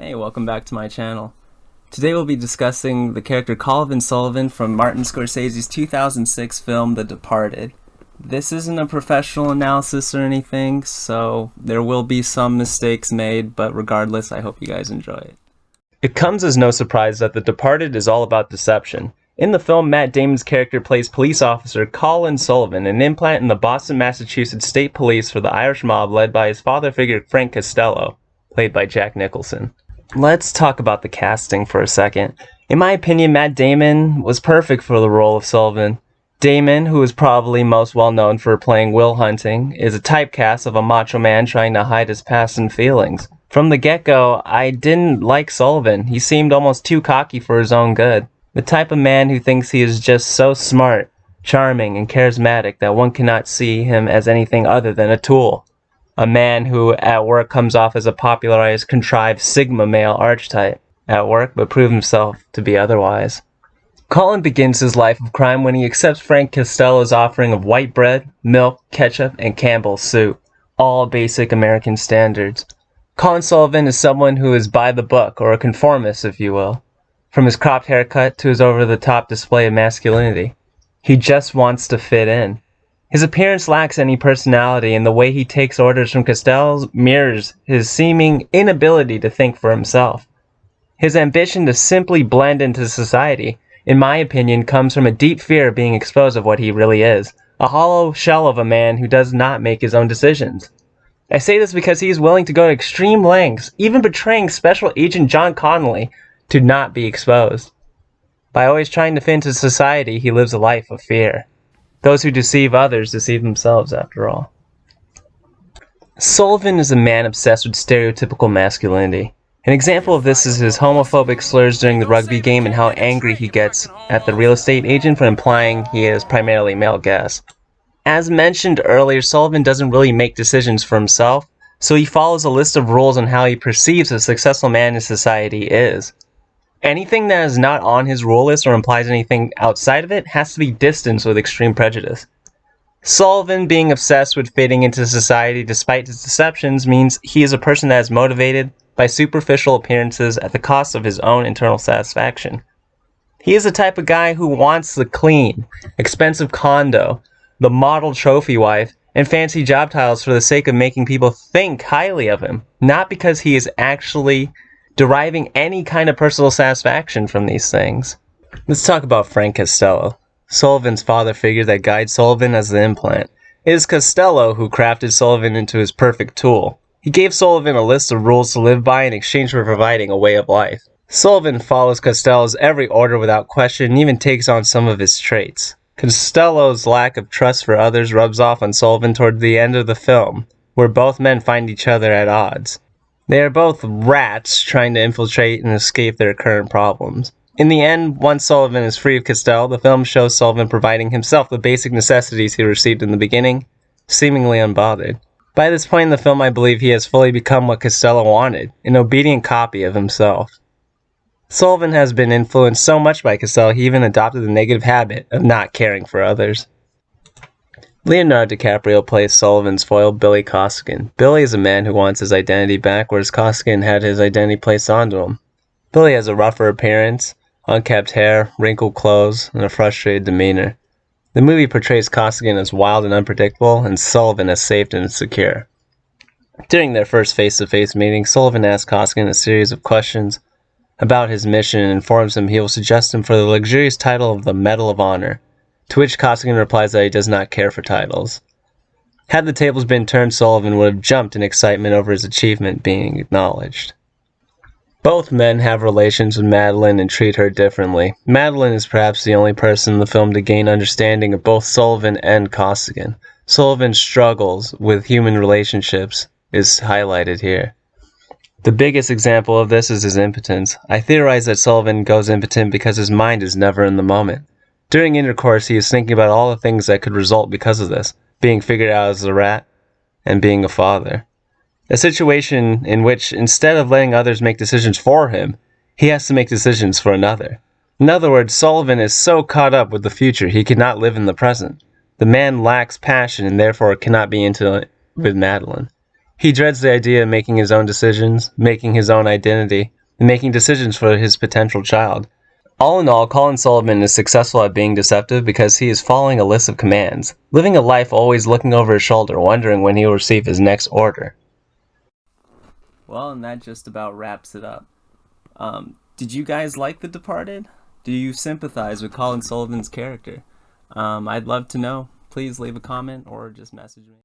Hey, welcome back to my channel. Today we'll be discussing the character Colin Sullivan from Martin Scorsese's 2006 film The Departed. This isn't a professional analysis or anything, so there will be some mistakes made, but regardless, I hope you guys enjoy it. It comes as no surprise that The Departed is all about deception. In the film, Matt Damon's character plays police officer Colin Sullivan, an implant in the Boston, Massachusetts State Police for the Irish mob led by his father figure Frank Costello, played by Jack Nicholson. Let's talk about the casting for a second. In my opinion, Matt Damon was perfect for the role of Sullivan. Damon, who is probably most well known for playing Will Hunting, is a typecast of a macho man trying to hide his past and feelings. From the get-go, I didn't like Sullivan. He seemed almost too cocky for his own good. The type of man who thinks he is just so smart, charming, and charismatic that one cannot see him as anything other than a tool. A man who at work comes off as a popularized, contrived Sigma male archetype at work, but proves himself to be otherwise. Colin begins his life of crime when he accepts Frank Costello's offering of white bread, milk, ketchup, and Campbell's soup, all basic American standards. Colin Sullivan is someone who is by the book, or a conformist, if you will. From his cropped haircut to his over-the-top display of masculinity. He just wants to fit in. His appearance lacks any personality, and the way he takes orders from Costello mirrors his seeming inability to think for himself. His ambition to simply blend into society, in my opinion, comes from a deep fear of being exposed of what he really is, a hollow shell of a man who does not make his own decisions. I say this because he is willing to go to extreme lengths, even betraying Special Agent John Connolly, to not be exposed. By always trying to fit into society, he lives a life of fear. Those who deceive others deceive themselves, after all. Sullivan is a man obsessed with stereotypical masculinity. An example of this is his homophobic slurs during the rugby game and how angry he gets at the real estate agent for implying he is primarily male guests. As mentioned earlier, Sullivan doesn't really make decisions for himself, so he follows a list of rules on how he perceives a successful man in society is. Anything that is not on his rule list or implies anything outside of it has to be distanced with extreme prejudice. Sullivan being obsessed with fitting into society despite his deceptions means he is a person that is motivated by superficial appearances at the cost of his own internal satisfaction. He is the type of guy who wants the clean, expensive condo, the model trophy wife, and fancy job titles for the sake of making people think highly of him, not because he is actually deriving any kind of personal satisfaction from these things. Let's talk about Frank Costello, Sullivan's father figure that guides Sullivan as the implant. It is Costello who crafted Sullivan into his perfect tool. He gave Sullivan a list of rules to live by in exchange for providing a way of life. Sullivan follows Costello's every order without question and even takes on some of his traits. Costello's lack of trust for others rubs off on Sullivan toward the end of the film, where both men find each other at odds. They are both rats trying to infiltrate and escape their current problems. In the end, once Sullivan is free of Costello, the film shows Sullivan providing himself the basic necessities he received in the beginning, seemingly unbothered. By this point in the film, I believe he has fully become what Costello wanted, an obedient copy of himself. Sullivan has been influenced so much by Costello, he even adopted the negative habit of not caring for others. Leonardo DiCaprio plays Sullivan's foil, Billy Coskin. Billy is a man who wants his identity back, whereas Coskin had his identity placed onto him. Billy has a rougher appearance, unkempt hair, wrinkled clothes, and a frustrated demeanor. The movie portrays Coskin as wild and unpredictable, and Sullivan as safe and secure. During their first face-to-face meeting, Sullivan asks Coskin a series of questions about his mission and informs him he will suggest him for the luxurious title of the Medal of Honor, to which Coskin replies that he does not care for titles. Had the tables been turned, Sullivan would have jumped in excitement over his achievement being acknowledged. Both men have relations with Madeline and treat her differently. Madeline is perhaps the only person in the film to gain understanding of both Sullivan and Coskin. Sullivan's struggles with human relationships is highlighted here. The biggest example of this is his impotence. I theorize that Sullivan goes impotent because his mind is never in the moment. During intercourse, he is thinking about all the things that could result because of this, being figured out as a rat, and being a father. A situation in which, instead of letting others make decisions for him, he has to make decisions for another. In other words, Sullivan is so caught up with the future, he cannot live in the present. The man lacks passion and therefore cannot be intimate with Madeline. He dreads the idea of making his own decisions, making his own identity, and making decisions for his potential child. All in all, Colin Sullivan is successful at being deceptive because he is following a list of commands, living a life always looking over his shoulder, wondering when he will receive his next order. Well, and that just about wraps it up. Did you guys like The Departed? Do you sympathize with Colin Sullivan's character? I'd love to know. Please leave a comment or just message me.